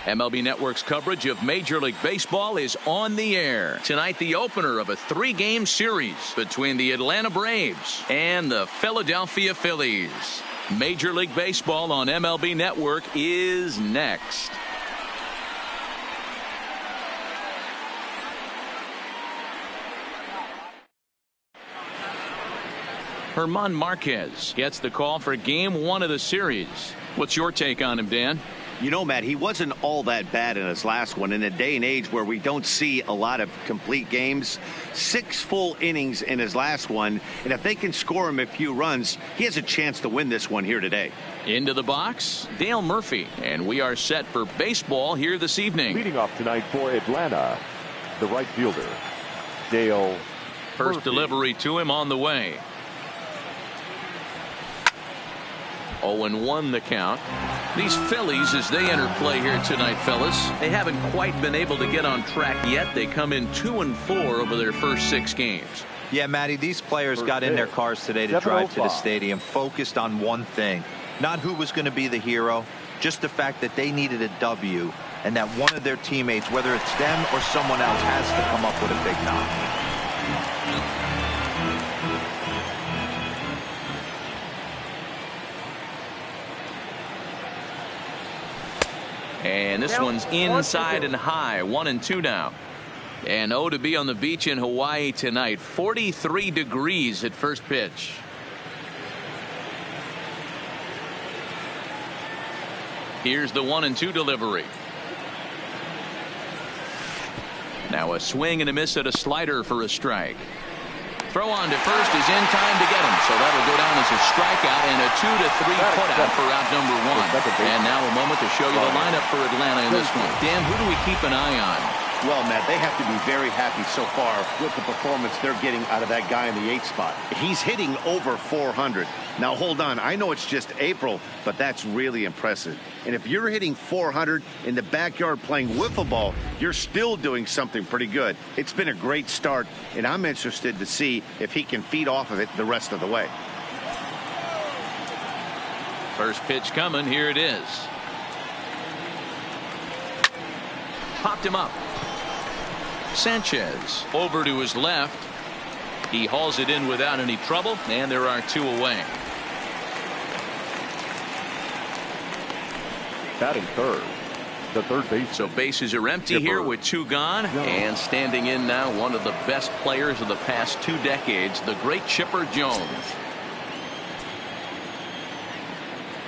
MLB Network's coverage of Major League Baseball is on the air. Tonight, the opener of a 3-game series between the Atlanta Braves and the Philadelphia Phillies. Major League Baseball on MLB Network is next. German Marquez gets the call for Game 1 of the series. What's your take on him, Dan? You know, Matt, he wasn't all that bad in his last one. In a day and age where we don't see a lot of complete games, 6 full innings in his last one. And if they can score him a few runs, he has a chance to win this one here today. Into the box, Dale Murphy. And we are set for baseball here this evening. Leading off tonight for Atlanta, the right fielder, Dale First Murphy. delivery to him on the way. 0-1 the count. These Phillies, as they enter play here tonight, fellas, they haven't quite been able to get on track yet. They come in 2-4 over their first 6 games. Yeah, Matty, these players got in their cars today to drive to the stadium focused on one thing. Not who was going to be the hero, just the fact that they needed a W and that one of their teammates, whether it's them or someone else, has to come up with a big knock. And this one's inside and high. 1-2 now. And to be on the beach in Hawaii tonight. 43 degrees at first pitch. Here's the 1-2 delivery. Now a swing and a miss at a slider for a strike. Throw on to first is in time to get him. So that'll go down as a strikeout and a 2-3 putout for out number 1. And now a moment to show you the lineup for Atlanta in this one. Dan, who do we keep an eye on? Well, Matt, they have to be very happy so far with the performance they're getting out of that guy in the 8th spot. He's hitting over 400. Now, hold on. I know it's just April, but that's really impressive. And if you're hitting 400 in the backyard playing wiffle ball, you're still doing something pretty good. It's been a great start, and I'm interested to see if he can feed off of it the rest of the way. First pitch coming. Here it is. Popped him up. Sanchez over to his left. He hauls it in without any trouble, and there are 2 away. Batting third, the third base. So bases are empty here with 2 gone. And standing in now, one of the best players of the past 2 decades, the great Chipper Jones.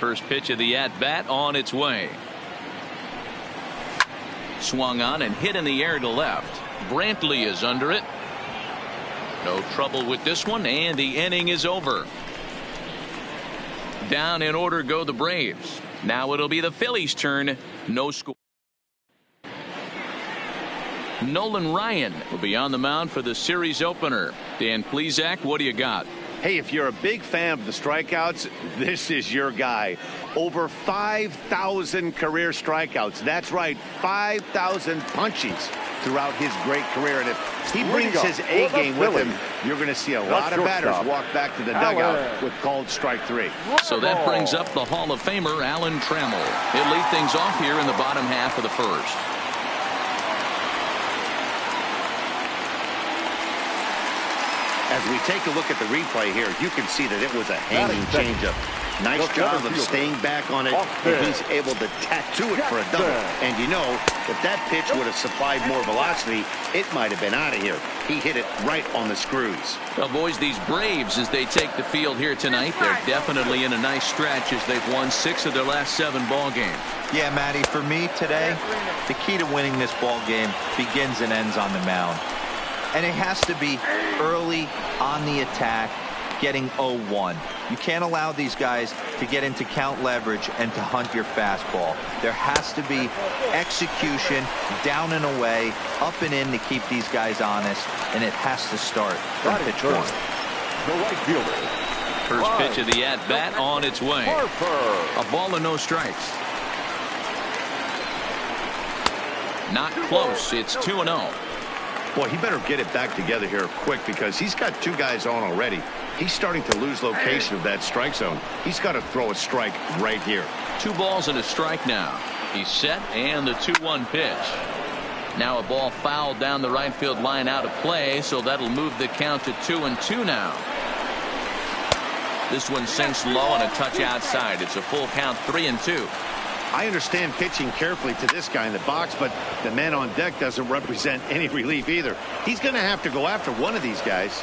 First pitch of the at-bat on its way. Swung on and hit in the air to left. Brantley is under it. No trouble with this one, and the inning is over. Down in order go the Braves. Now it'll be the Phillies' turn. No score. Nolan Ryan will be on the mound for the series opener. Dan Plesac, what do you got? Hey, if you're a big fan of the strikeouts, this is your guy. Over 5,000 career strikeouts. That's right, 5,000 punchies throughout his great career. And if he brings his A game with him, you're going to see a lot of batters walk back to the dugout with called strike 3. So that brings up the Hall of Famer Alan Trammell. He'll lead things off here in the bottom half of the first. As we take a look at the replay here, you can see that it was a hanging changeup. Nice job of staying back on it, and he's able to tattoo it for a double. And you know, if that pitch would have supplied more velocity, it might have been out of here. He hit it right on the screws. Well, boys, these Braves, as they take the field here tonight, they're definitely in a nice stretch as they've won 6 of their last 7 ball games. Yeah, Matty, for me today, the key to winning this ball game begins and ends on the mound. And it has to be early on the attack, getting 0-1. You can't allow these guys to get into count leverage and to hunt your fastball. There has to be execution, down and away, up and in to keep these guys honest, and it has to start from pitch 1. The right fielder. First pitch of the at-bat on its way. A ball and no strikes. Not close. It's 2-0. Boy, he better get it back together here quick because he's got 2 guys on already. He's starting to lose location of that strike zone. He's got to throw a strike right here. 2 balls and a strike now. He's set, and the 2-1 pitch. Now a ball fouled down the right field line out of play, so that'll move the count to 2-2 now. This one sinks low and a touch outside. It's a full count, 3-2. I understand pitching carefully to this guy in the box, but the man on deck doesn't represent any relief either. He's going to have to go after one of these guys.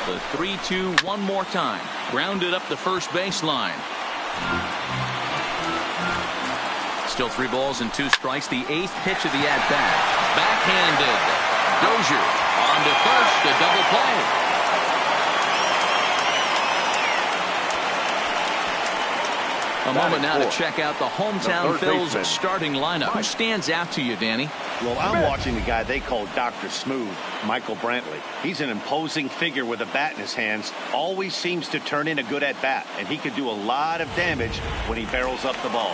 The 3-2 one more time. Grounded up the first baseline. Still 3 balls and 2 strikes. The 8th pitch of the at-bat. Backhanded. Dozier on to first. A double play. A moment now to check out the hometown Phil's starting lineup. Who stands out to you, Danny? Well, I'm watching the guy they call Dr. Smooth, Michael Brantley. He's an imposing figure with a bat in his hands. Always seems to turn in a good at-bat, and he can do a lot of damage when he barrels up the ball.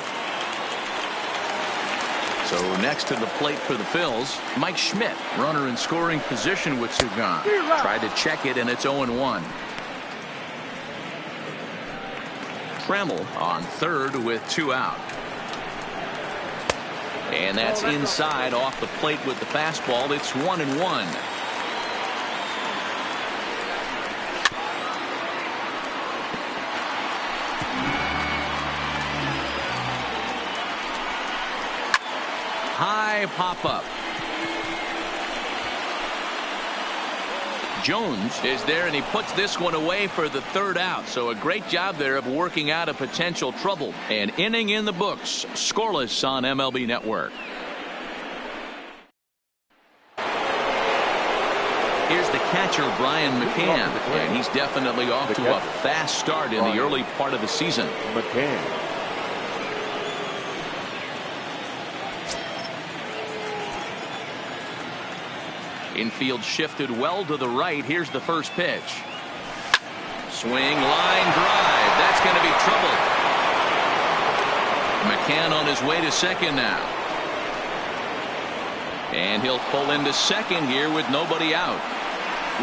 So next to the plate for the Phils, Mike Schmidt, runner in scoring position with 2 gone. Tried to check it, and it's 0-1. Tremmel on third with 2 out. And that's inside off the plate with the fastball. It's 1-1. High pop up. Jones is there, and he puts this one away for the 3rd out. So a great job there of working out a potential trouble. An inning in the books, scoreless on MLB Network. Here's the catcher, Brian McCann, and he's definitely off to a fast start in the early part of the season. McCann. Infield shifted well to the right. Here's the first pitch. Swing, line drive. That's going to be trouble. McCann on his way to second now. And he'll pull into second here with nobody out.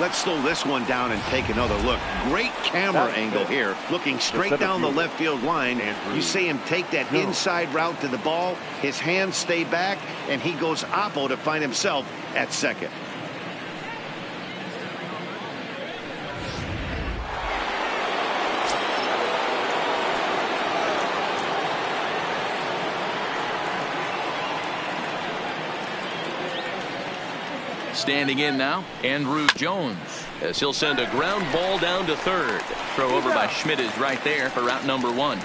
Let's slow this one down and take another look. Great camera angle here. Looking straight down the left field line. You see him take that inside route to the ball. His hands stay back, and he goes oppo to find himself at second. Standing in now, Andrew Jones, as he'll send a ground ball down to third. Throw over by Schmidt is right there for out number 1.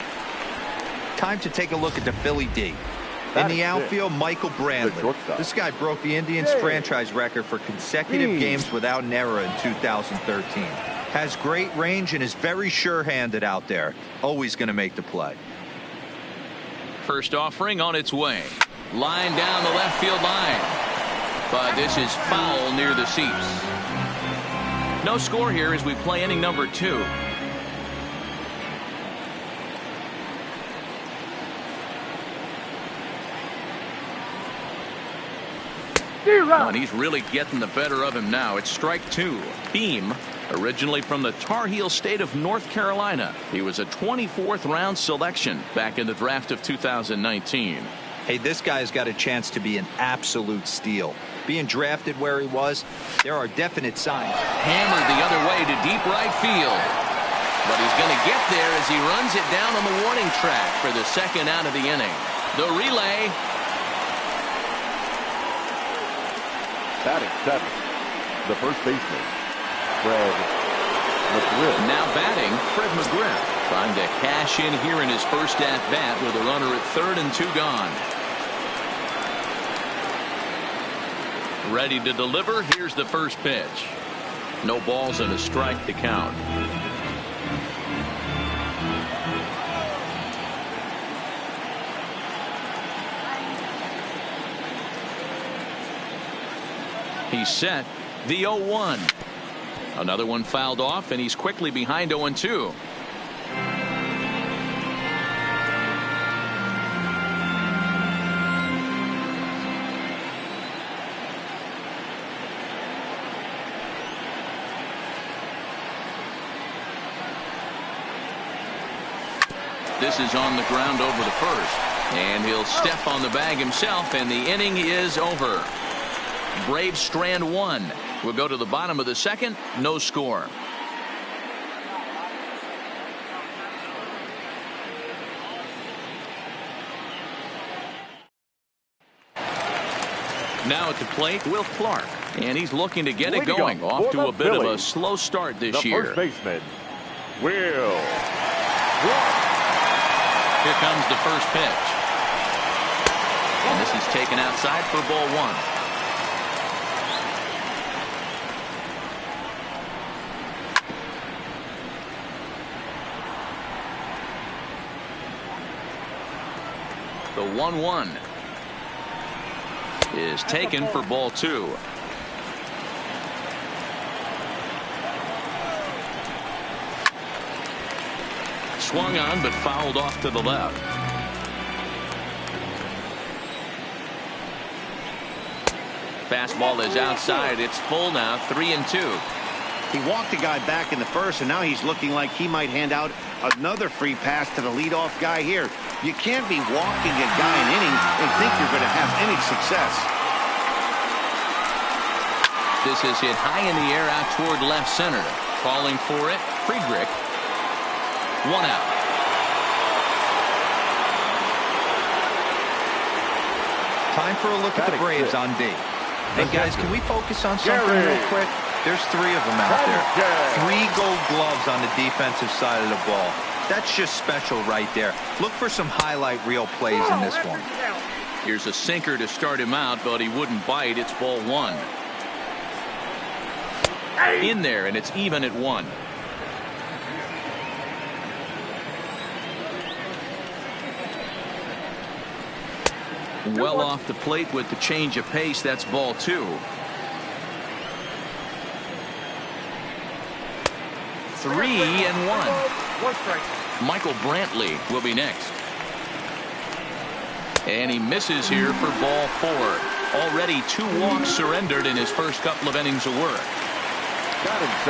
Time to take a look at the Philly D. In the outfield, Michael Brantley. This guy broke the Indians franchise record for consecutive games without an error in 2013. Has great range and is very sure-handed out there. Always going to make the play. First offering on its way. Line down the left field line. But this is foul near the seats. No score here as we play inning number 2. Oh, and he's really getting the better of him now. It's strike 2. Beam, originally from the Tar Heel state of North Carolina. He was a 24th round selection back in the draft of 2019. Hey, this guy's got a chance to be an absolute steal. Being drafted where he was, there are definite signs. Hammered the other way to deep right field. But he's going to get there as he runs it down on the warning track for the second out of the inning. The relay. Batting 7, the first baseman, Fred McGriff. Now batting, Fred McGriff. Trying to cash in here in his first at-bat with a runner at third and 2 gone. Ready to deliver. Here's the first pitch. No balls and a strike to count. He's set. The 0-1. Another one fouled off, and he's quickly behind 0-2. This is on the ground over the first. And he'll step on the bag himself, and the inning is over. Braves strand one. We'll go to the bottom of the second. No score. Now at the plate, Will Clark. And he's looking to get it going. Off to a bit of a slow start this year. First baseman, Will. Here comes the first pitch. And this is taken outside for ball one. The 1-1 is taken for ball two. Swung on but fouled off to the left. Fastball is outside. It's full now. 3-2. He walked the guy back in the first, and now he's looking like he might hand out another free pass to the leadoff guy here. You can't be walking a guy an inning and think you're going to have any success. This is hit high in the air out toward left center. Calling for it, Friedrich. One out. Time for a look at the Braves on D. Hey guys, can we focus on something real quick? There's three of them out there. 3 gold gloves on the defensive side of the ball. That's just special right there. Look for some highlight reel plays in this one. Here's a sinker to start him out, but he wouldn't bite. It's ball one. In there, and it's even at 1. Well off the plate with the change of pace. That's ball two. 3-1. One strike. Michael Brantley will be next. And he misses here for ball 4. Already 2 walks surrendered in his first couple of innings of work.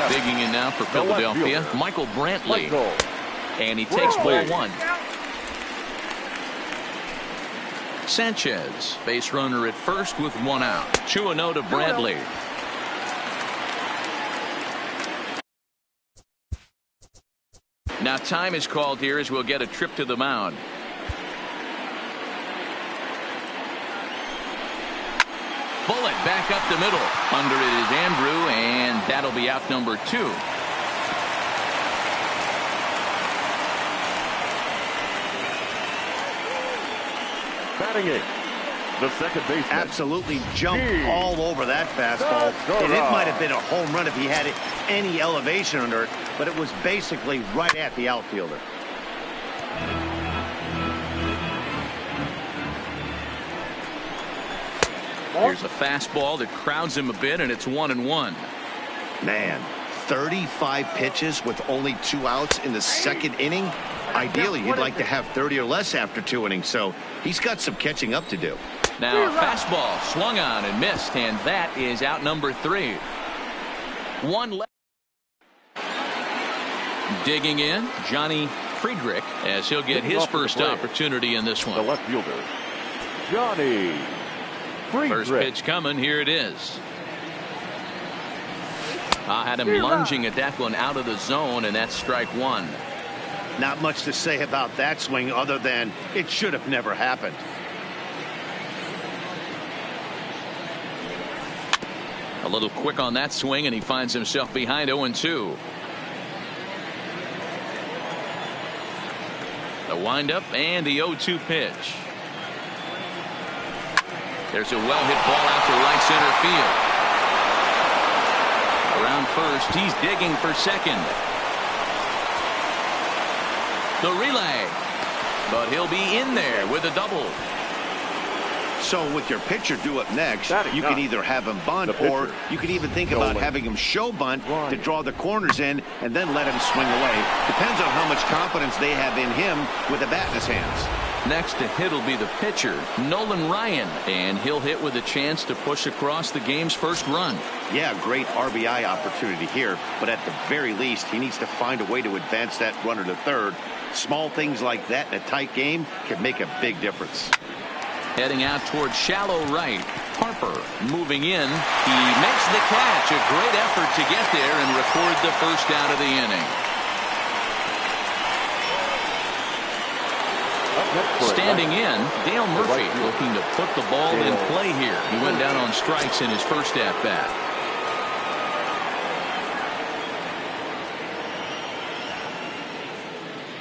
Digging in now for Philadelphia, Michael Brantley. And he takes ball 1. Sanchez, base runner at first with 1 out. 2-0 to Brantley. Now time is called here as we'll get a trip to the mound. Bullet back up the middle. Under it is Andrew, and that'll be out number 2. Batting it, the second baseman. Absolutely jumped all over that fastball. And it might have been a home run if he had any elevation under it, but it was basically right at the outfielder. Here's a fastball that crowds him a bit, and it's 1-1. Man, 35 pitches with only 2 outs in the second inning. Ideally, you'd like to have 30 or less after 2 innings, so he's got some catching up to do. Now fastball swung on and missed, and that is out number 3. 1 left. Digging in, Johnny Friedrich, as he'll get his first opportunity in this one. The left fielder, Johnny Friedrich. First pitch coming. Here it is. I had him lunging at that one out of the zone, and that's strike 1. Not much to say about that swing other than it should have never happened. A little quick on that swing, and he finds himself behind 0-2. The windup and the 0-2 pitch. There's a well-hit ball out to right center field. Around first, he's digging for second. The relay, but he'll be in there with a double. So with your pitcher due up next, you can either have him bunt, or you can even think about having him show bunt to draw the corners in and then let him swing away. Depends on how much confidence they have in him with the bat in his hands. Next to hit will be the pitcher, Nolan Ryan, and he'll hit with a chance to push across the game's first run. Yeah, great RBI opportunity here, but at the very least, he needs to find a way to advance that runner to third. Small things like that in a tight game can make a big difference. Heading out towards shallow right. Harper moving in. He makes the catch. A great effort to get there and record the first out of the inning. Standing in, Dale Murphy looking to put the ball in play here. He went down on strikes in his first at-bat.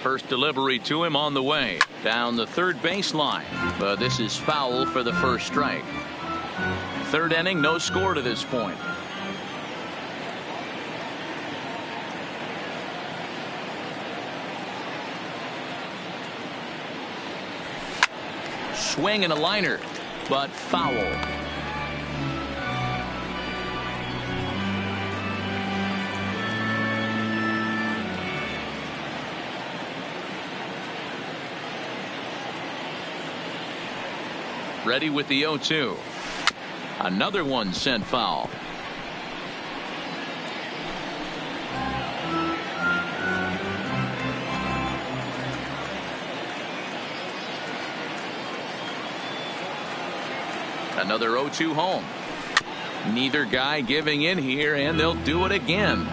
First delivery to him on the way. Down the third baseline. But this is foul for the first strike. Third inning, no score to this point. Swing and a liner, but foul. Ready with the 0-2. Another one sent foul. Another 0-2 home. Neither guy giving in here, and they'll do it again.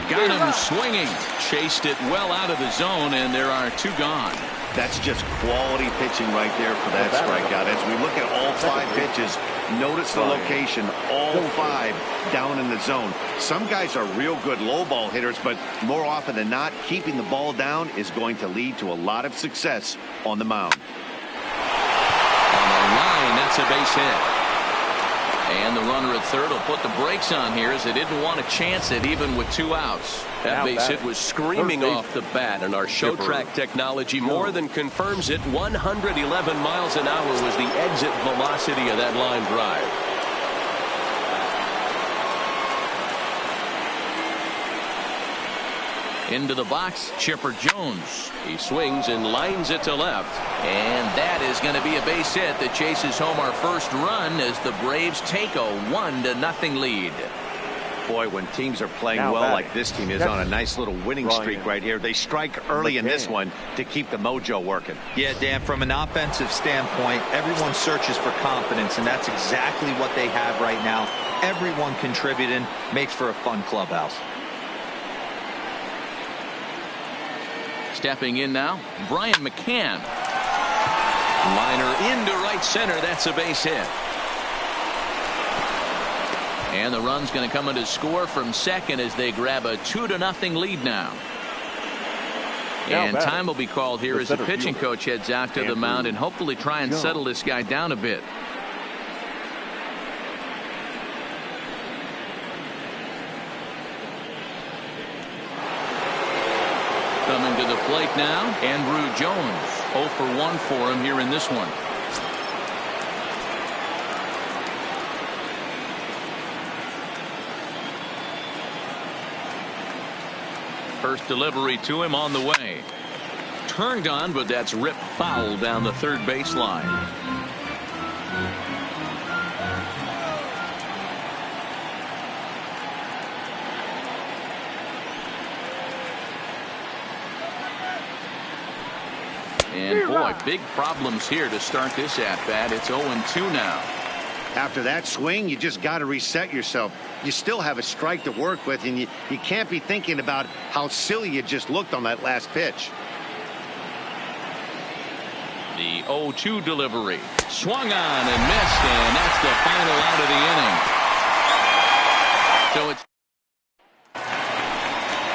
Got him swinging. Chased it well out of the zone, and there are two gone. That's just quality pitching right there for that strikeout. As we look at all 5 pitches, notice the location, all 5 down in the zone. Some guys are real good low ball hitters, but more often than not, keeping the ball down is going to lead to a lot of success on the mound. On the line, that's a base hit. And the runner at third will put the brakes on here as they didn't want to chance it even with 2 outs. That base hit was screaming off the bat, and our show track technology more than confirms it. 111 miles an hour was the exit velocity of that line drive. Into the box, Chipper Jones. He swings and lines it to left. And that is going to be a base hit that chases home our first run as the Braves take a 1-0 lead. Boy, when teams are playing well like this team is on a nice little winning streak right here, they strike early in this one to keep the mojo working. Yeah, Dan, from an offensive standpoint, everyone searches for confidence, and that's exactly what they have right now. Everyone contributing makes for a fun clubhouse. Stepping in now, Brian McCann. Liner into right center. That's a base hit. And the run's going to come in to score from second as they grab a 2-0 lead now. And time will be called here as the pitching coach heads out to the mound and hopefully try and settle this guy down a bit. Coming to the plate now, Andrew Jones. 0 for 1 for him here in this one. First delivery to him on the way. Turned on, but that's ripped foul down the third baseline. And boy, big problems here to start this at-bat. It's 0-2 now. After that swing, you just got to reset yourself. You still have a strike to work with, and you can't be thinking about how silly you just looked on that last pitch. The 0-2 delivery. Swung on and missed, and that's the final out of the inning. So it's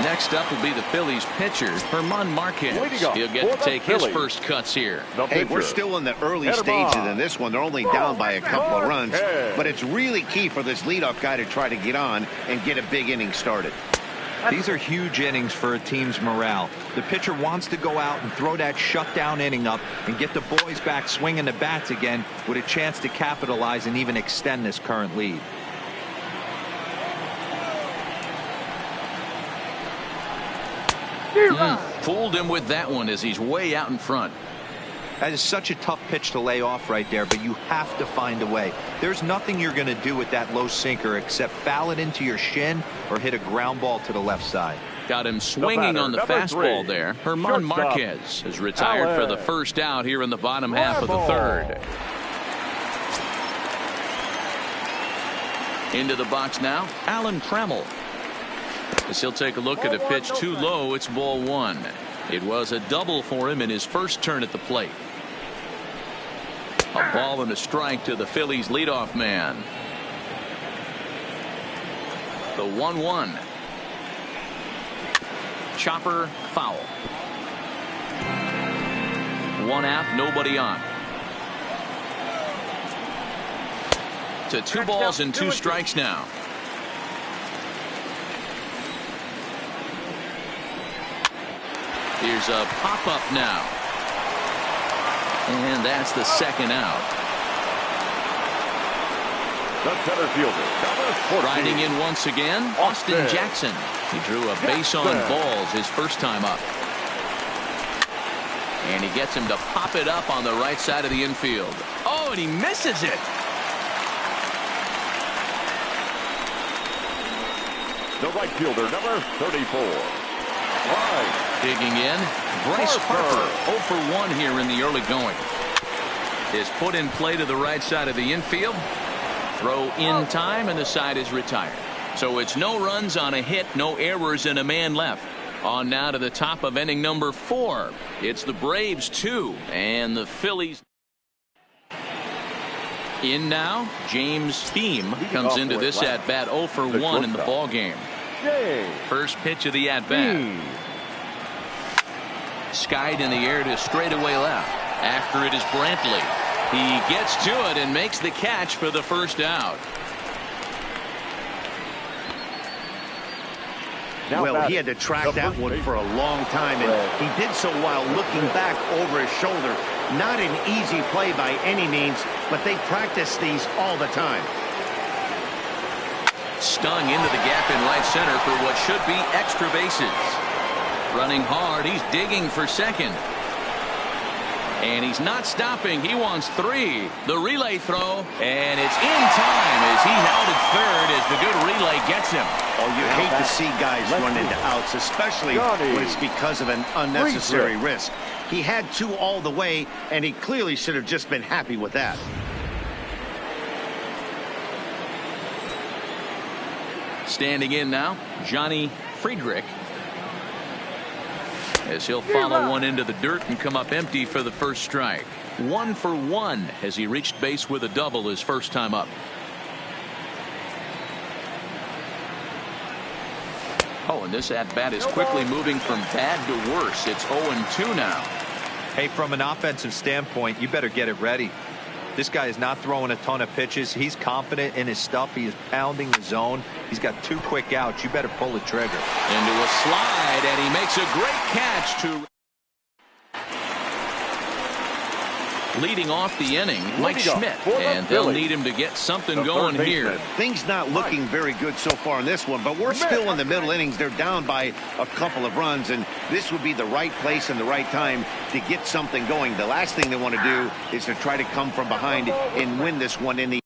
next up will be the Phillies pitcher, Herman Marquez. He'll get to take his first cuts here. Hey, we're still in the early stages in this one. They're only down by a couple of runs, but it's really key for this leadoff guy to try to get on and get a big inning started. These are huge innings for a team's morale. The pitcher wants to go out and throw that shutdown inning up and get the boys back swinging the bats again with a chance to capitalize and even extend this current lead. Fooled him with that one as he's way out in front. That is such a tough pitch to lay off right there, but you have to find a way. There's nothing you're going to do with that low sinker except foul it into your shin or hit a ground ball to the left side. Got him swinging on the fastball there. Herman Marquez is retired for the first out here in the bottom half of the third. Into the box now, Alan Trammell. As he'll take a look at a pitch too low, it's ball one. It was a double for him in his first turn at the plate. A ball and a strike to the Phillies leadoff man. The 1-1. Chopper foul. One out, nobody on. To 2 balls and 2 strikes now. Here's a pop-up now. And that's the second out. The center fielder, number 14. Riding in once again, Austin Jackson. He drew a base on balls his first time up. And he gets him to pop it up on the right side of the infield. Oh, and he misses it. The right fielder, number 34. Right. Digging in, Bryce Harper, 0 for 1 here in the early going. Is put in play to the right side of the infield. Throw in time, and the side is retired. So it's no runs on a hit, no errors, and a man left. On now to the top of inning number 4. It's the Braves 2 and the Phillies. In now, James Beam comes into this at bat 0 for 1 in the ball game. First pitch of the at bat. Skied in the air to straightaway left. After it is Brantley. He gets to it and makes the catch for the first out. Well, he had to track that one for a long time, and he did so while looking back over his shoulder. Not an easy play by any means, but they practice these all the time. Stung into the gap in right center for what should be extra bases. Running hard, he's digging for second. And he's not stopping. He wants 3. The relay throw, and it's in time as he held it third as the good relay gets him. Oh, you hate to see guys run into outs, especially when it's because of an unnecessary risk. He had 2 all the way, and he clearly should have just been happy with that. Standing in now, Johnny Friedrich. As he'll follow one into the dirt and come up empty for the first strike. 1 for 1 as he reached base with a double his first time up. Oh, and this at-bat is quickly moving from bad to worse. It's 0-2 now. Hey, from an offensive standpoint, you better get it ready. This guy is not throwing a ton of pitches. He's confident in his stuff. He is pounding the zone. He's got 2 quick outs. You better pull the trigger. Into a slide, and he makes a great catch to... Leading off the inning, Mike Schmidt, and they'll need him to get something going here. Things not looking very good so far in this one, but we're still in the middle innings. They're down by a couple of runs, and this would be the right place and the right time to get something going. The last thing they want to do is to try to come from behind and win this one in the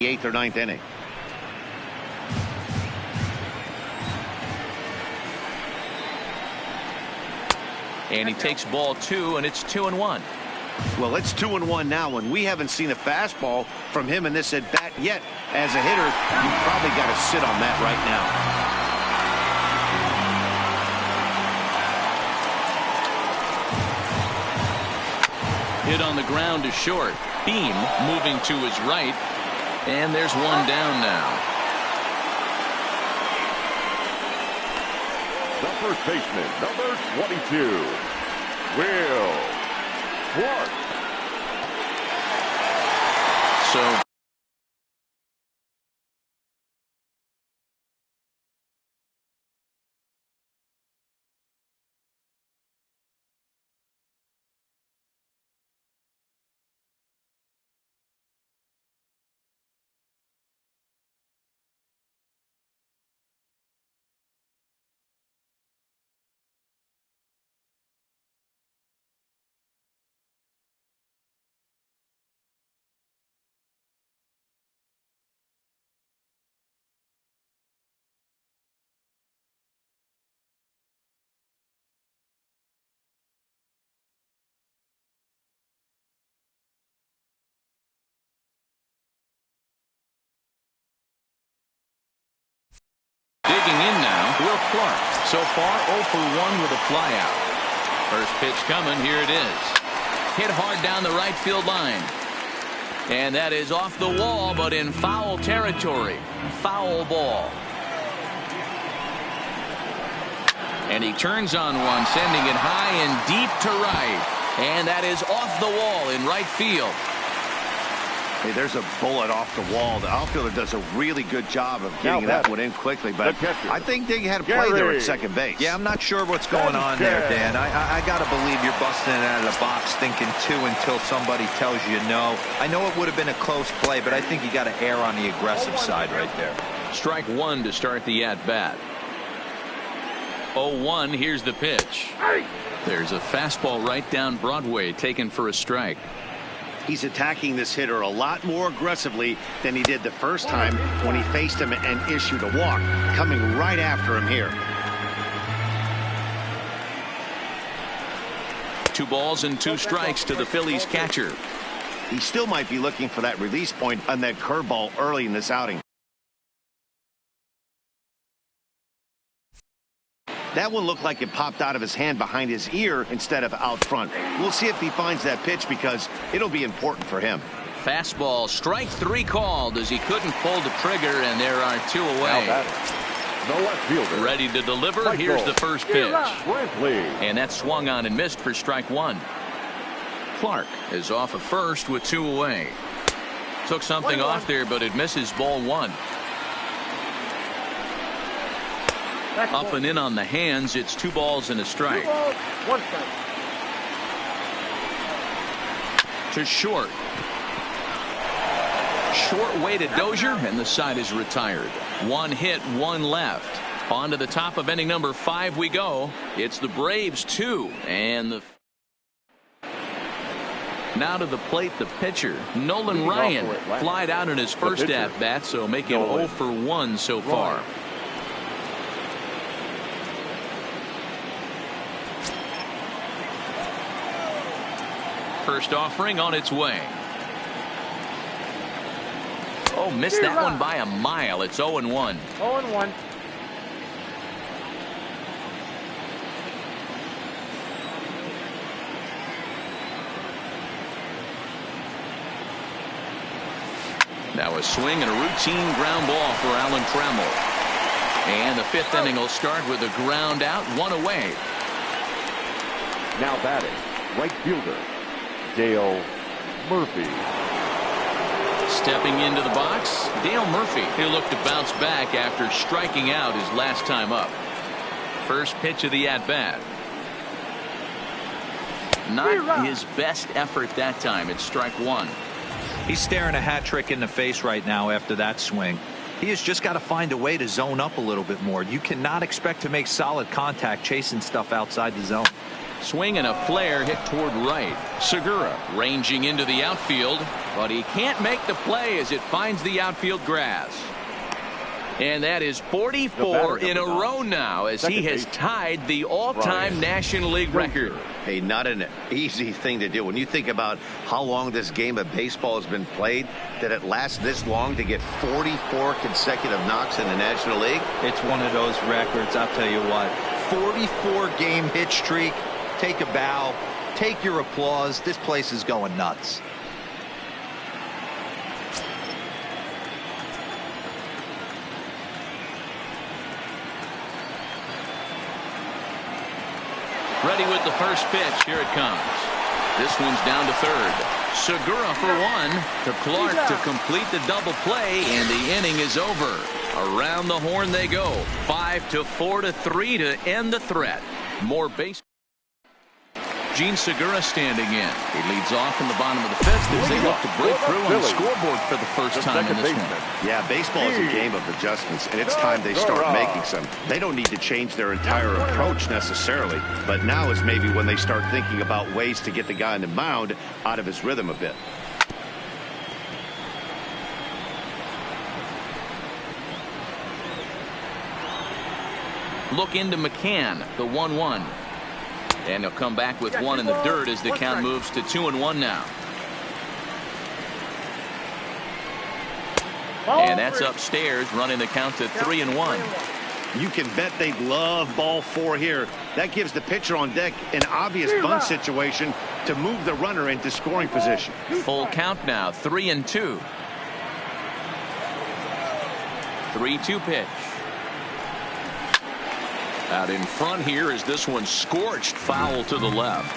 the 8th or 9th inning. And he takes ball 2, and it's 2-1. Well, it's 2-1 now, and we haven't seen a fastball from him in this at bat yet. As a hitter, you probably got to sit on that right now. Hit on the ground to short. Beam moving to his right, and there's one down now. The first baseman, number 22, Will Clark. So digging in now, Will Clark. So far, 0 for 1 with a flyout. First pitch coming, here it is. Hit hard down the right field line. And that is off the wall, but in foul territory. Foul ball. And he turns on one, sending it high and deep to right. And that is off the wall in right field. Hey, there's a bullet off the wall. The outfielder does a really good job of getting that one in quickly, but I think they had a play there at second base. Yeah, I'm not sure what's going on there, Dan. I got to believe you're busting it out of the box thinking 2 until somebody tells you no. I know it would have been a close play, but I think you got to err on the aggressive side right there. Strike 1 to start the at-bat. 0-1, here's the pitch. There's a fastball right down Broadway, taken for a strike. He's attacking this hitter a lot more aggressively than he did the first time when he faced him and issued a walk. Coming right after him here. 2 balls and 2 strikes to the Phillies catcher. He still might be looking for that release point on that curveball early in this outing. That one looked like it popped out of his hand behind his ear instead of out front. We'll see if he finds that pitch because it'll be important for him. Fastball, strike 3 called as he couldn't pull the trigger, and there are 2 away. The left fielder. Ready to deliver. Here's the first pitch. Brantley. And that swung on and missed for strike 1. Clark is off of first with 2 away. Took something off there, but it misses ball 1. Up and in on the hands. It's 2 balls and a strike. 2 balls, 1 strike. To short. Short way to Dozier, and the side is retired. 1 hit, 1 left. On to the top of inning number 5 we go. It's the Braves 2, and the now to the plate, the pitcher, Nolan Ryan, flied out in his first at-bat, so making 0 for 1 so far. First offering on its way. Oh, missed that one by a mile. It's 0-1. 0-1. Now a swing and a routine ground ball for Alan Trammell. And the 5th inning will start with a ground out, 1 away. Now batting, right fielder, Dale Murphy. Stepping into the box, Dale Murphy. He'll look to bounce back after striking out his last time up. First pitch of the at-bat. Not his best effort that time. It's strike 1. He's staring a hat trick in the face right now after that swing. He has just got to find a way to zone up a little bit more. You cannot expect to make solid contact chasing stuff outside the zone. Swing and a flare hit toward right. Segura ranging into the outfield, but he can't make the play as it finds the outfield grass. And that is 44 in a row now as he has tied the all-time National League record. Hey, not an easy thing to do. When you think about how long this game of baseball has been played, that it lasts this long to get 44 consecutive knocks in the National League. It's one of those records, I'll tell you what. 44-game hit streak. Take a bow. Take your applause. This place is going nuts. Ready with the first pitch. Here it comes. This one's down to third. Segura for one. To Clark to complete the double play, and the inning is over. Around the horn they go. 5-4 to 3 to end the threat. More base. Gene Segura standing in. He leads off in the bottom of the fifth as they look to break through on the scoreboard for the first time in this one. Yeah, baseball is a game of adjustments, and it's time they start making some. They don't need to change their entire approach necessarily, but now is maybe when they start thinking about ways to get the guy on the mound out of his rhythm a bit. Look into McCann, the 1-1. And he'll come back with one in the dirt as the count moves to 2-1 now. And that's upstairs, running the count to 3-1. You can bet they love ball 4 here. That gives the pitcher on deck an obvious bunt situation to move the runner into scoring position. Full count now, 3-2. 3-2 pitch. Out in front here is this one scorched foul to the left.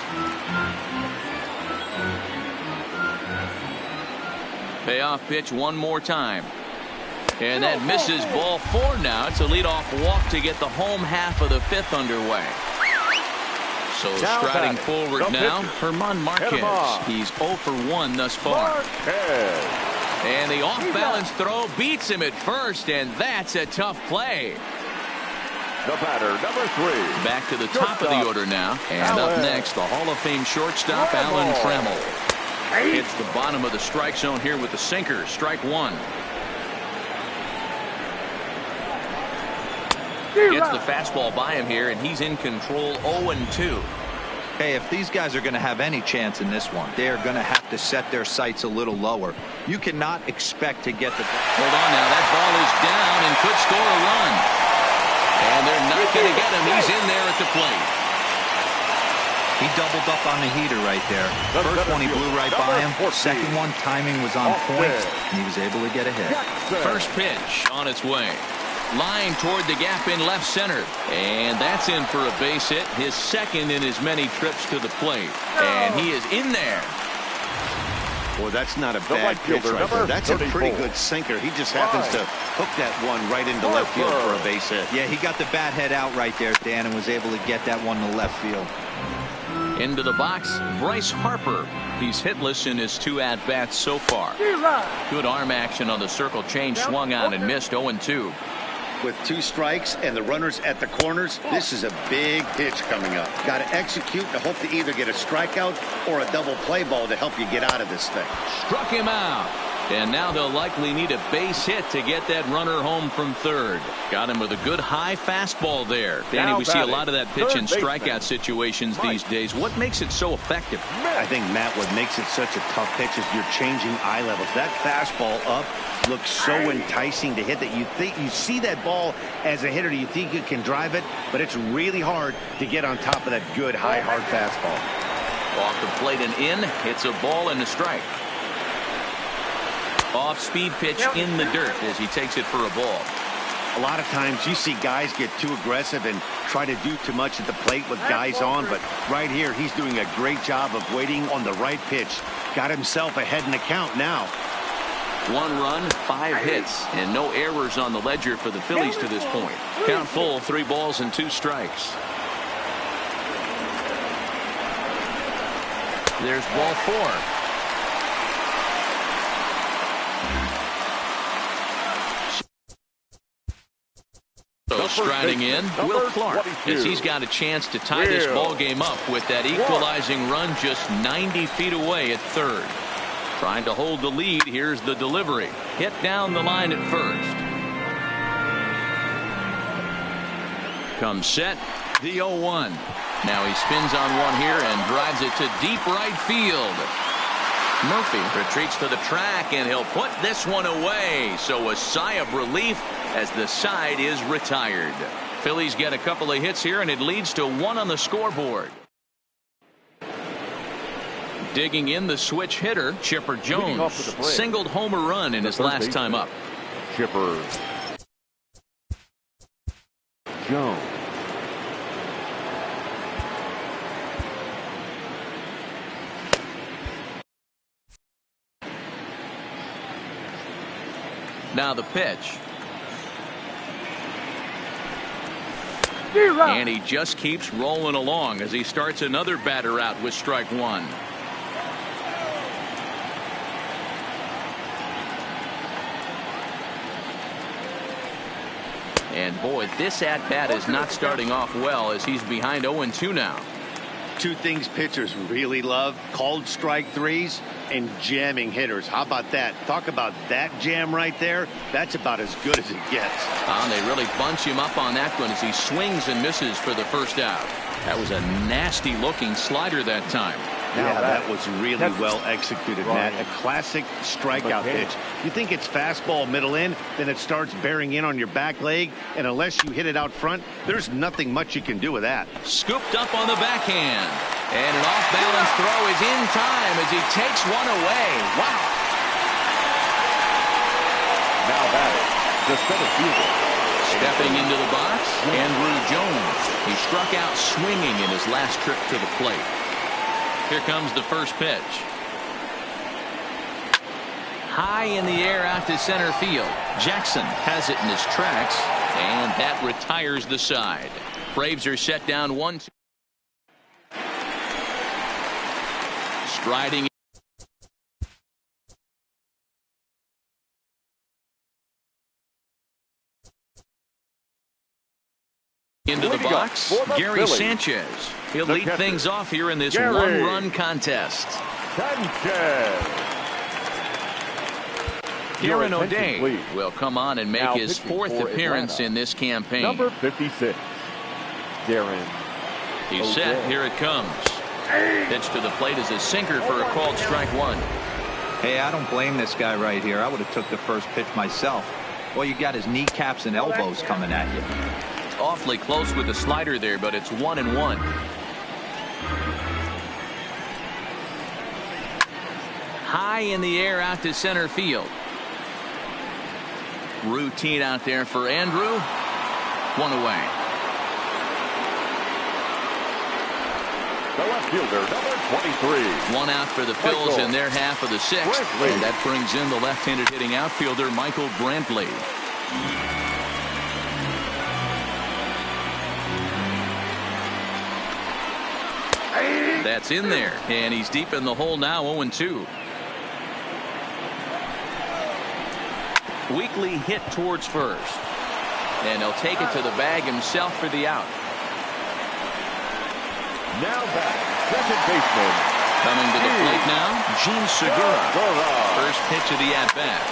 Payoff pitch one more time. And that misses ball 4 now. It's a leadoff walk to get the home half of the fifth underway. So striding forward now, Herman Marquez. He's 0 for 1 thus far. And the off-balance throw beats him at first, and that's a tough play. The batter, number 3. Back to the top of the order now. And up next, the Hall of Fame shortstop, Alan Trammell. Hits the bottom of the strike zone here with the sinker. Strike 1. Gets the fastball by him here, and he's in control 0-2. Hey, if these guys are going to have any chance in this one, they are going to have to set their sights a little lower. You cannot expect to get the... Hold on now. That ball is down and could score a run. And they're not going to get him. He's in there at the plate. He doubled up on the heater right there. First one he blew right by him. Second one, timing was on point. And he was able to get a hit. First pitch on its way. Line toward the gap in left center. And that's in for a base hit. His second in his many trips to the plate. And he is in there. Boy, that's not a bad pitch right there. That's a pretty good sinker. He just happens to hook that one right into left field for a base hit. Yeah, he got the bat head out right there, Dan, and was able to get that one to left field. Into the box, Bryce Harper. He's hitless in his 2 at-bats so far. Good arm action on the circle change, swung on and missed 0-2. With 2 strikes and the runners at the corners, this is a big pitch coming up. Got to execute to hope to either get a strikeout or a double play ball to help you get out of this thing. Struck him out. And now they'll likely need a base hit to get that runner home from third. Got him with a good high fastball there. Danny, we see a lot of that pitch in strikeout situations these days. What makes it so effective? I think, Matt, what makes it such a tough pitch is you're changing eye levels. That fastball up looks so enticing to hit that you see that ball as a hitter, you think you can drive it, but it's really hard to get on top of that good high hard fastball. Off the plate and in. It's a ball and a strike. Off speed pitch in the dirt as he takes it for a ball. A lot of times you see guys get too aggressive and try to do too much at the plate with guys on, but right here he's doing a great job of waiting on the right pitch. Got himself ahead in the count now. 1 run, 5 hits, and no errors on the ledger for the Phillies to this point. Count full, 3 balls and 2 strikes. There's ball 4. Striding in, Will Clark, as he's got a chance to tie this ball game up with that equalizing run just 90 feet away at third. Trying to hold the lead. Here's the delivery. Hit down the line at first. Comes set. The 0-1. Now he spins on one here and drives it to deep right field. Murphy retreats to the track, and he'll put this one away. So a sigh of relief as the side is retired. Phillies get a couple of hits here, and it leads to one on the scoreboard. Digging in, the switch hitter, Chipper Jones, singled home a run in his last time up. Chipper Jones. Now the pitch. And he just keeps rolling along as he starts another batter out with strike one. And boy, this at bat is not starting off well as he's behind 0-2 now. Two things pitchers really love: called strike threes and jamming hitters. How about that? Talk about that jam right there. That's about as good as it gets. They really bunch him up on that one as he swings and misses for the first out. That was a nasty looking slider that time. Yeah, that was really well executed, Matt. A classic strikeout pitch. You think it's fastball middle in, then it starts bearing in on your back leg, and unless you hit it out front, there's nothing much you can do with that. Scooped up on the backhand, and an off-balance throw is in time as he takes one away. Wow. Now batting, the center fielder. Stepping into the box, Andrew Jones. He struck out swinging in his last trip to the plate. Here comes the first pitch. High in the air out to center field. Jackson has it in his tracks, and that retires the side. Braves are set down 1-2. Striding into the box, Gary Sanchez. He'll lead things off here in this one-run contest. Kieran O'Day will come on and make his fourth appearance in this campaign. Number 56, Darren. He's set. Here it comes. Pitch to the plate is a sinker for a called strike one. Hey, I don't blame this guy right here. I would have took the first pitch myself. Well, you got his kneecaps and elbows coming at you. Awfully close with the slider there, but it's 1-1. High in the air out to center field. Routine out there for Andrew. One away. The left fielder, number 23. One out for the Phils in their half of the sixth. And that brings in the left-handed hitting outfielder Michael Brantley. That's in there, and he's deep in the hole now, 0-2. Weekly hit towards first, and he'll take it to the bag himself for the out. Now back, second baseman. Coming to the plate now, Gene Segura. First pitch of the at-bat.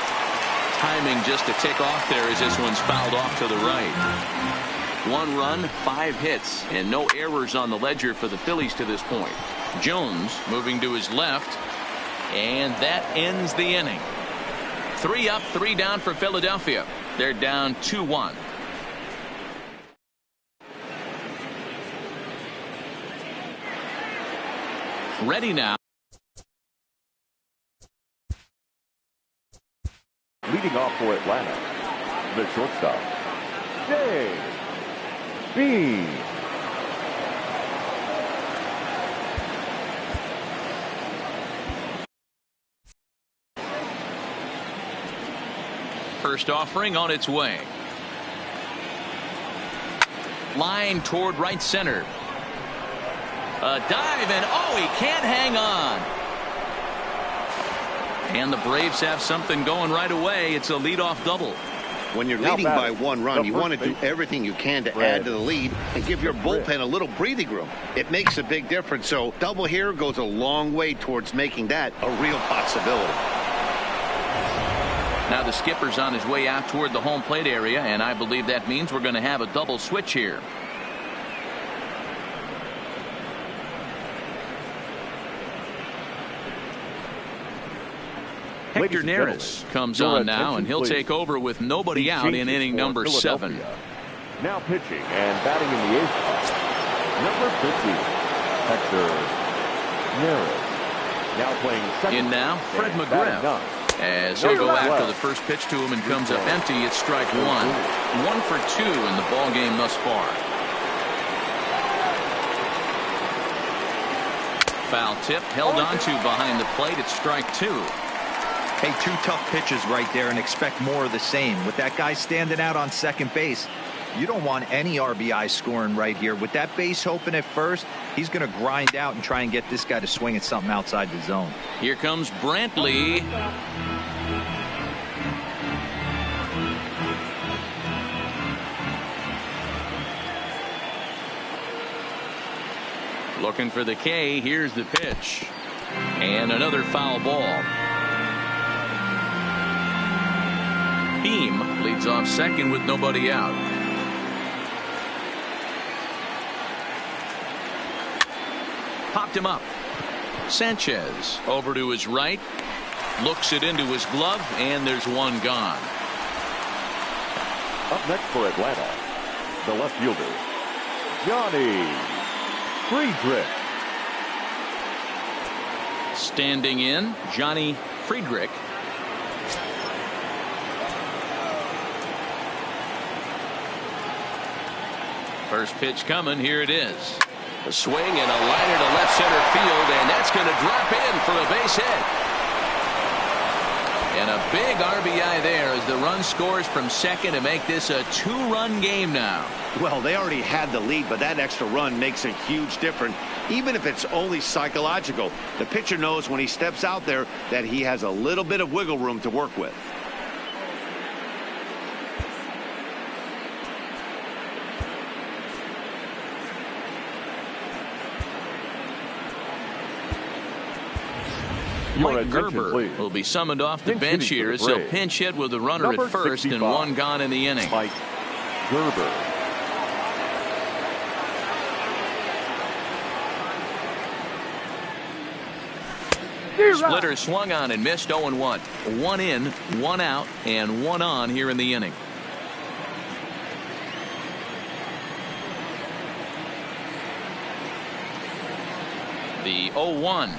Timing just a tick off there as this one's fouled off to the right. 1 run, 5 hits, and no errors on the ledger for the Phillies to this point. Jones moving to his left, and that ends the inning. 3 up, 3 down for Philadelphia. They're down 2-1. Ready now. Leading off for Atlanta, the shortstop, J.B. First offering on its way. Line toward right center. A dive, and oh, he can't hang on. And the Braves have something going right away. It's a leadoff double. When you're leading by 1 run, you want to do everything you can to add to the lead and give your bullpen a little breathing room. It makes a big difference. So double here goes a long way towards making that a real possibility. Now the skipper's on his way out toward the home plate area, and I believe that means we're going to have a double switch here. Hector Neris comes on now, and he'll take over with nobody out in inning number 7. Now pitching and batting in the 8th spot, number 50, Hector Neris. Now playing second. In now, Fred McGriff. As he'll go after the first pitch to him and comes up empty. It's strike 1. 1 for 2 in the ball game thus far. Foul tip held onto behind the plate. It's strike 2. Hey, 2 tough pitches right there, and expect more of the same. With that guy standing out on second base, you don't want any RBI scoring right here. With that base open at first, he's going to grind out and try and get this guy to swing at something outside the zone. Here comes Brantley. Looking for the K. Here's the pitch. And another foul ball. Beam leads off second with nobody out. Popped him up. Sanchez over to his right. Looks it into his glove, and there's one gone. Up next for Atlanta, the left fielder, Johnny Friedrich. Standing in, Johnny Friedrich. First pitch coming. Here it is. A swing and a liner to left center field, and that's going to drop in for a base hit. And a big RBI there as the run scores from second to make this a 2-run game now. Well, they already had the lead, but that extra run makes a huge difference, even if it's only psychological. The pitcher knows when he steps out there that he has a little bit of wiggle room to work with. Mike Gerber will be summoned off the bench here as he'll pinch hit with the runner at first and 1 gone in the inning. Mike Gerber. Splitter swung on and missed. 0-1. 1 in, 1 out, and 1 on here in the inning. The 0-1.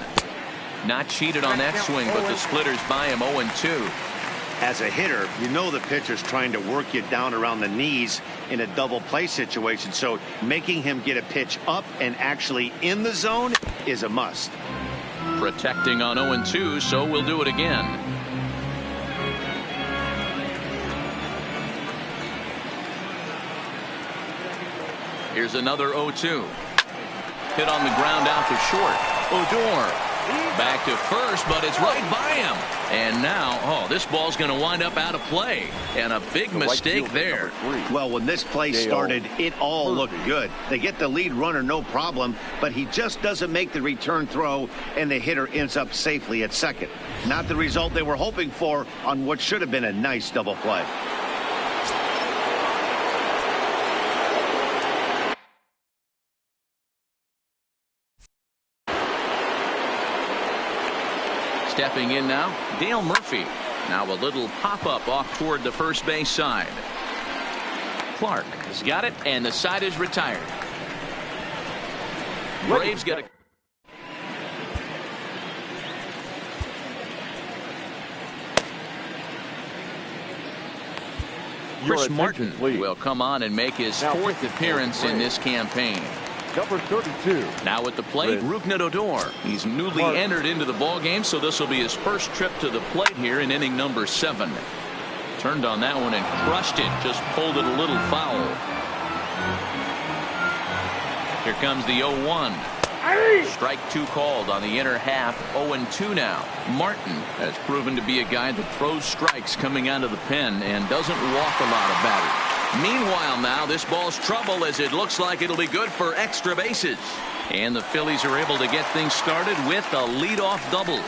Not cheated on that swing, but the Splitters by him 0-2. As a hitter, you know the pitcher's trying to work you down around the knees in a double play situation, so making him get a pitch up and actually in the zone is a must. Protecting on 0-2, so we'll do it again. Here's another 0-2. Hit on the ground out to short. Odor back to first, but it's right by him. And now, this ball's going to wind up out of play. And a big mistake there. Well, when this play started, it all looked good. They get the lead runner, no problem, but he just doesn't make the return throw, and the hitter ends up safely at second. Not the result they were hoping for on what should have been a nice double play. Stepping in now, Dale Murphy. Now a little pop-up off toward the first base side. Clark has got it, and the side is retired. Braves get a... Chris Martin will come on and make his 4th appearance in this campaign. Number 32. Now at the plate, Rougned Odor. He's newly entered into the ball game, so this will be his first trip to the plate here in inning number 7. Turned on that one and crushed it. Just pulled it a little foul. Here comes the 0-1. Strike 2 called on the inner half. 0-2 now. Martin has proven to be a guy that throws strikes coming out of the pen and doesn't walk a lot of batters. Meanwhile now this ball's trouble as it looks like it'll be good for extra bases. And the Phillies are able to get things started with a leadoff double.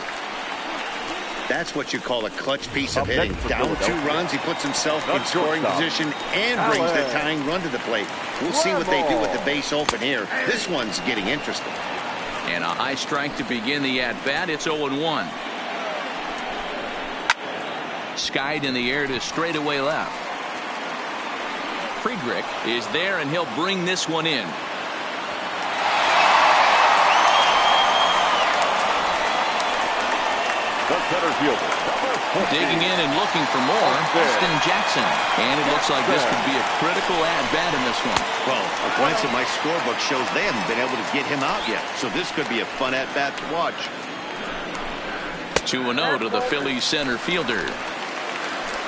That's what you call a clutch piece of hitting. Down 2 runs, he puts himself in scoring position and brings the tying run to the plate. We'll see what they do with the base open here. This one's getting interesting. And a high strike to begin the at-bat. It's 0-1. Skied in the air to straightaway left. Friedrich is there, and he'll bring this one in. The center fielder. Digging in and looking for more, Austin Jackson. And it looks like this could be a critical at-bat in this one. Well, a glance at my scorebook shows they haven't been able to get him out yet. So this could be a fun at-bat to watch. 2-0 to the Phillies center fielder.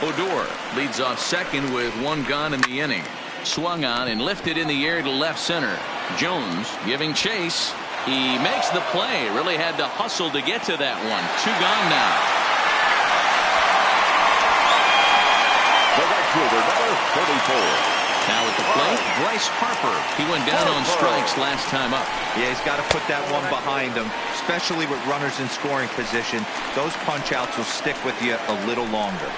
Odor leads off second with 1 gone in the inning. Swung on and lifted in the air to left center. Jones giving chase. He makes the play. Really had to hustle to get to that one. 2 gone now. The right fielder, number 34. Now at the plate, Bryce Harper. He went down on strikes last time up. Yeah, he's got to put that one behind him, especially with runners in scoring position. Those punch outs will stick with you a little longer.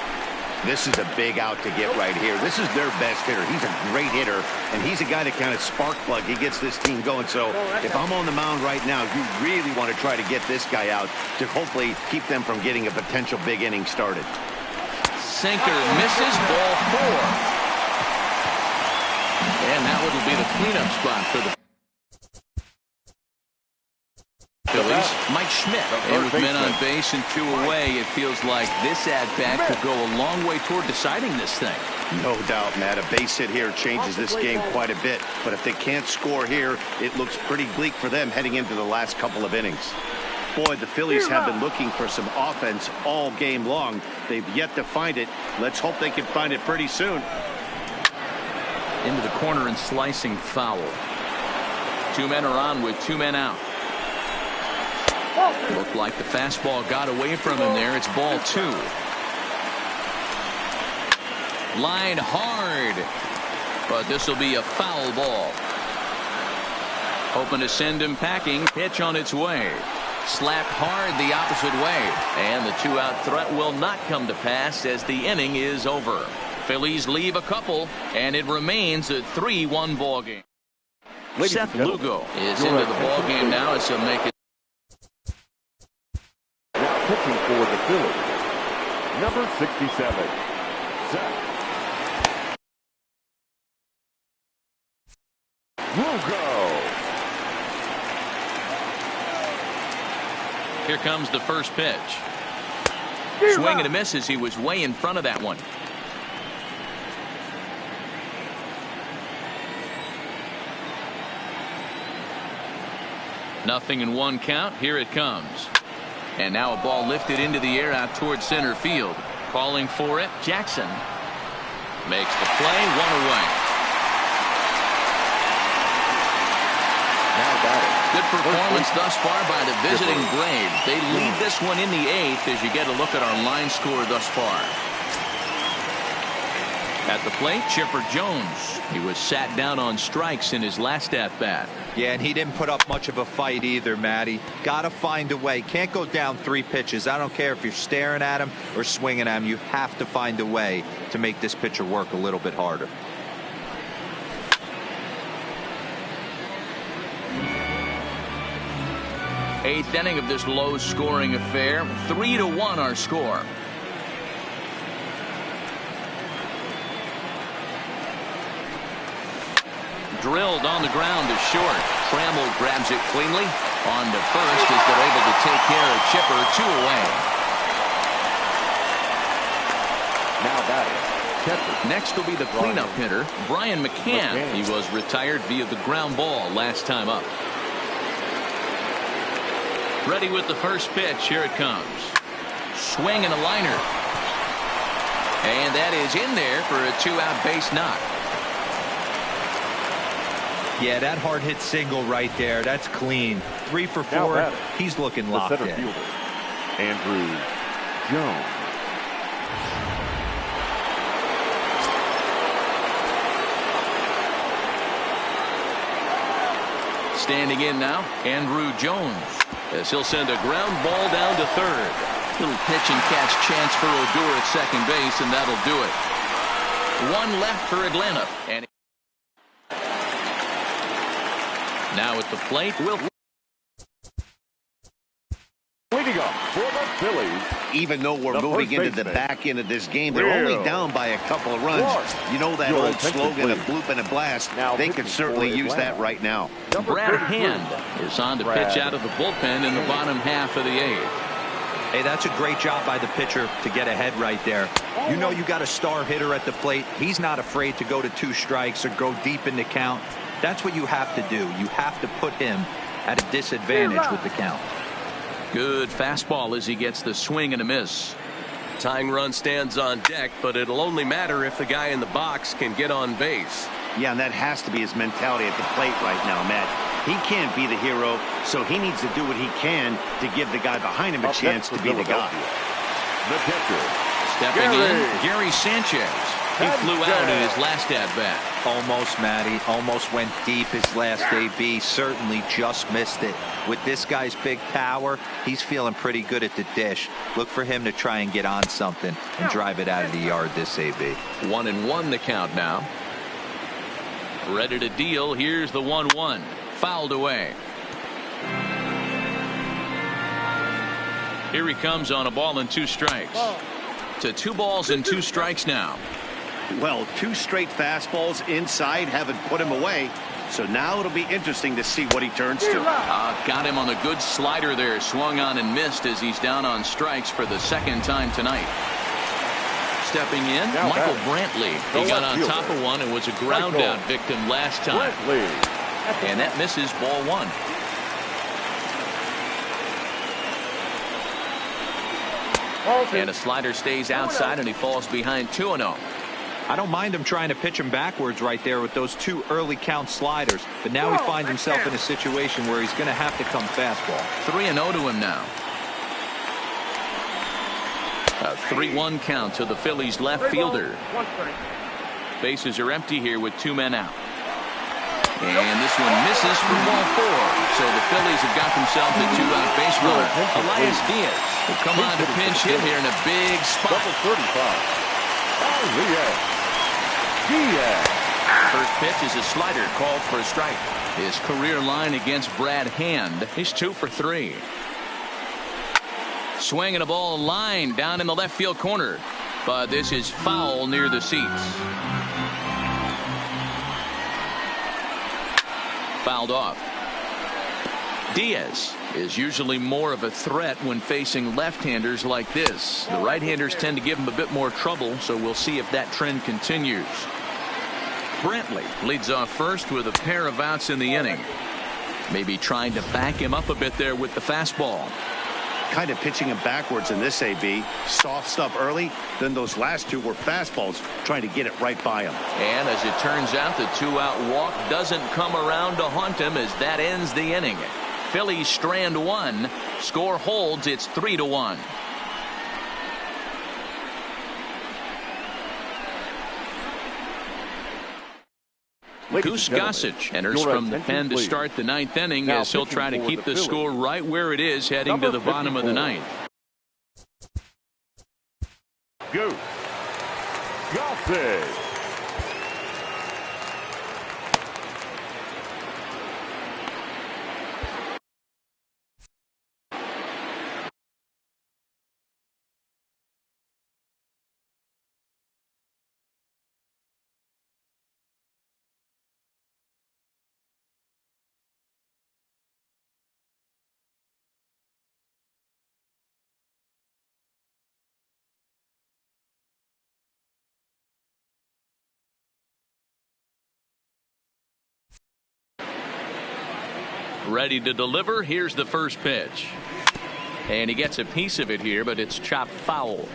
This is a big out to get right here. This is their best hitter. He's a great hitter, and he's a guy that kind of spark plug. He gets this team going. So if I'm on the mound right now, you really want to try to get this guy out to hopefully keep them from getting a potential big inning started. Sinker misses, ball 4. And that would be the cleanup spot for the Phillies. Mike Schmidt, and with men on base and 2 away, it feels like this at-bat could go a long way toward deciding this thing. No doubt, Matt. A base hit here changes this game quite a bit. But if they can't score here, it looks pretty bleak for them heading into the last couple of innings. Boy, the Phillies have been looking for some offense all game long. They've yet to find it. Let's hope they can find it pretty soon. Into the corner and slicing foul. 2 men are on with 2 men out. Looked like the fastball got away from him there. It's ball 2. Line hard, but this will be a foul ball. Hoping to send him packing. Pitch on its way. Slapped hard the opposite way, and the 2-out threat will not come to pass as the inning is over. Phillies leave a couple, and it remains a 3-1 ball game. Seth Lugo is into the ball game now as he'll make it. Now pitching for the Phillies, number 67, Seth Lugo. Here comes the first pitch. Swing and a miss as he was way in front of that one. Nothing in 1 count. Here it comes. And now a ball lifted into the air out towards center field. Calling for it, Jackson makes the play. 1 away. Now got it. Good performance thus far by the visiting Braves. They lead this one in the 8th as you get a look at our line score thus far. At the plate, Chipper Jones. He was sat down on strikes in his last at-bat. Yeah, and he didn't put up much of a fight either, Matty. Got to find a way. Can't go down 3 pitches. I don't care if you're staring at him or swinging at him. You have to find a way to make this pitcher work a little bit harder. Eighth inning of this low-scoring affair. 3-1 our score. Drilled on the ground to short. Trammell grabs it cleanly. On to first as they're able to take care of Chipper. 2 away. Now batting. Next will be the cleanup hitter, Brian McCann. He was retired via the ground ball last time up. Ready with the first pitch. Here it comes. Swing and a liner. And that is in there for a 2-out base knock. Yeah, that hard hit single right there. That's clean. 3 for 4. He's looking locked in. Fielder, Andrew Jones. Standing in now, Andrew Jones, as he'll send a ground ball down to third. Little pitch and catch chance for Odor at second base, and that'll do it. 1 left for Atlanta. And now at the plate, Leading up for the Phillies. Even though we're moving into the back end of this game, they're only down by a couple of runs. You know that old slogan, a bloop and a blast. They could certainly use that right now. Brad Hand is on to pitch out of the bullpen in the bottom half of the 8th. Hey, that's a great job by the pitcher to get ahead right there. You know you got a star hitter at the plate. He's not afraid to go to 2 strikes or go deep in the count. That's what you have to do. You have to put him at a disadvantage with the count. Good fastball as he gets the swing and a miss. Tying run stands on deck, but it'll only matter if the guy in the box can get on base. Yeah, and that has to be his mentality at the plate right now, Matt. He can't be the hero, so he needs to do what he can to give the guy behind him a chance to be the guy. The catcher, Stepping in, Gary Sanchez. He flew out in his last at-bat. Almost, Matty. Almost went deep his last AB. Certainly just missed it. With this guy's big power, he's feeling pretty good at the dish. Look for him to try and get on something and drive it out of the yard this AB. 1-1 the count now. Ready to deal. Here's the 1-1. Fouled away. Here he comes on a ball and 2 strikes. To 2 balls and 2 strikes now. Well, 2 straight fastballs inside haven't put him away. So now it'll be interesting to see what he turns to. Got him on a good slider there. Swung on and missed as he's down on strikes for the 2nd time tonight. Stepping in, Michael Brantley. He got on top of one and was a ground out victim last time. And that misses ball 1. And a slider stays outside and he falls behind 2-0. I don't mind him trying to pitch him backwards right there with those 2 early count sliders, but now he finds himself in a situation where he's going to have to come fastball. 3-0 to him now. A 3-1 count to the Phillies left fielder. Bases are empty here with 2 men out. And this one misses for ball 4. So the Phillies have got themselves a 2-out base runner. Elias Diaz will come on to pinch hit here in a big spot. First pitch is a slider called for a strike. His career line against Brad Hand. He's 2 for 3. Swinging a ball line down in the left field corner. But this is foul near the seats. Fouled off. Diaz is usually more of a threat when facing left-handers like this. The right-handers tend to give him a bit more trouble, so we'll see if that trend continues. Brantley leads off first with a pair of outs in the inning. Maybe trying to back him up a bit there with the fastball. Kind of pitching him backwards in this AB. Soft stuff early, then those last 2 were fastballs, trying to get it right by him. And as it turns out, the 2-out walk doesn't come around to haunt him as that ends the inning. Phillies strand 1. Score holds. It's 3-1. Goose Gossage enters from the pen to start the 9th inning as he'll try to keep the score right where it is heading to the bottom of the 9th. Goose Gossage. Ready to deliver. Here's the first pitch. And he gets a piece of it here, but it's chopped foul.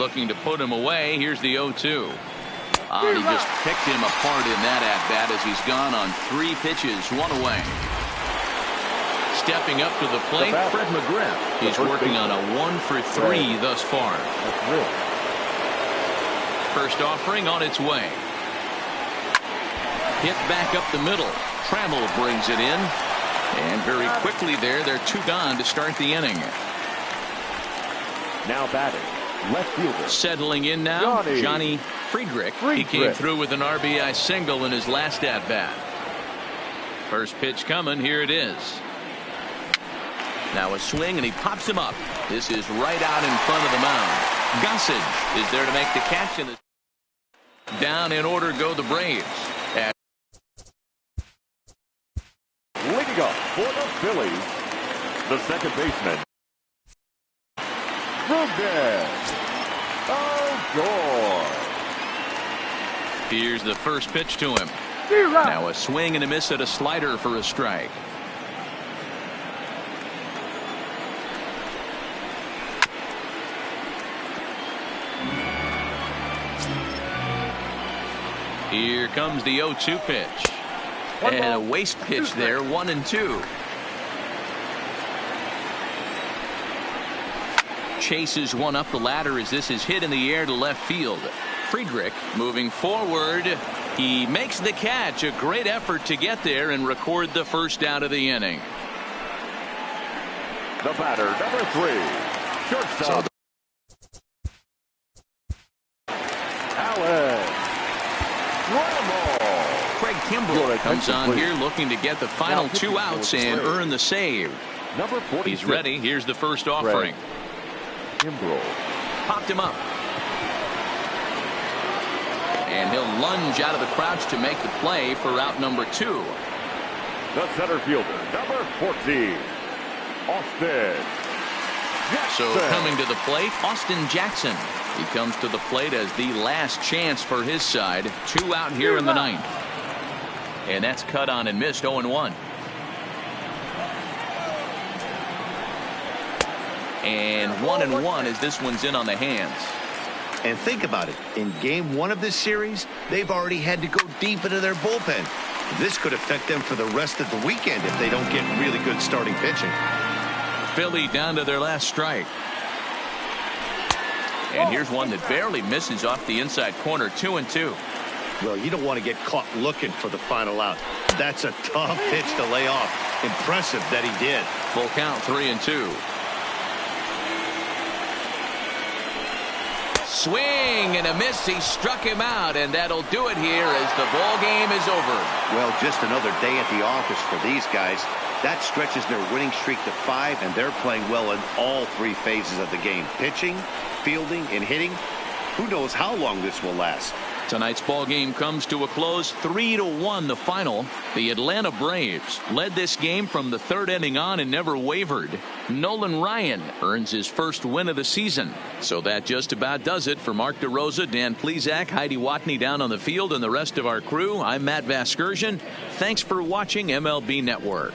looking to put him away. Here's the 0-2. And he just picked him apart in that at-bat as he's gone on 3 pitches, 1 away. Stepping up to the plate, Fred McGriff. He's working on a 1 for 3 thus far. First offering on its way. Hit back up the middle. Trammell brings it in. And very quickly they're 2 gone to start the inning. Now batting, left fielder. Settling in now, Johnny Friedrich. He came through with an RBI single in his last at-bat. First pitch coming. Here it is. Now a swing, and he pops him up. This is right out in front of the mound. Gossage is there to make the catch. And down in order go the Braves. Leading up for the Phillies, the second baseman, Brugman. Odor. Here's the first pitch to him. Now a swing and a miss at a slider for a strike. Here comes the 0-2 pitch. And a waste pitch there, 1-2. Chases one up the ladder as this is hit in the air to left field. Friedrich moving forward. He makes the catch. A great effort to get there and record the first out of the inning. The batter, number 3, shortstop. Craig Kimbrell comes on here looking to get the final 2 outs and earn the save. Number 46. He's ready. Here's the first offering. Kimbrell Popped him up. And he'll lunge out of the crouch to make the play for out number 2. The center fielder, number 14, Austin Jackson. So coming to the plate, Austin Jackson. He comes to the plate as the last chance for his side. 2 out here in the 9th. And that's cut on and missed, 0-1. And 1-1 as this one's in on the hands. And think about it. In game 1 of this series, they've already had to go deep into their bullpen. This could affect them for the rest of the weekend if they don't get really good starting pitching. Philly down to their last strike. And here's one that barely misses off the inside corner, 2-2. Well, you don't want to get caught looking for the final out. That's a tough pitch to lay off. Impressive that he did. Full count, 3-2. Swing and a miss. He struck him out, and that'll do it here as the ball game is over. Well, just another day at the office for these guys. That stretches their winning streak to 5, and they're playing well in all 3 phases of the game. Pitching, fielding, and hitting. Who knows how long this will last. Tonight's ball game comes to a close, 3-1 the final. The Atlanta Braves led this game from the 3rd inning on and never wavered. Nolan Ryan earns his first win of the season. So that just about does it for Mark DeRosa, Dan Plesac, Heidi Watney down on the field, and the rest of our crew. I'm Matt Vasgersian. Thanks for watching MLB Network.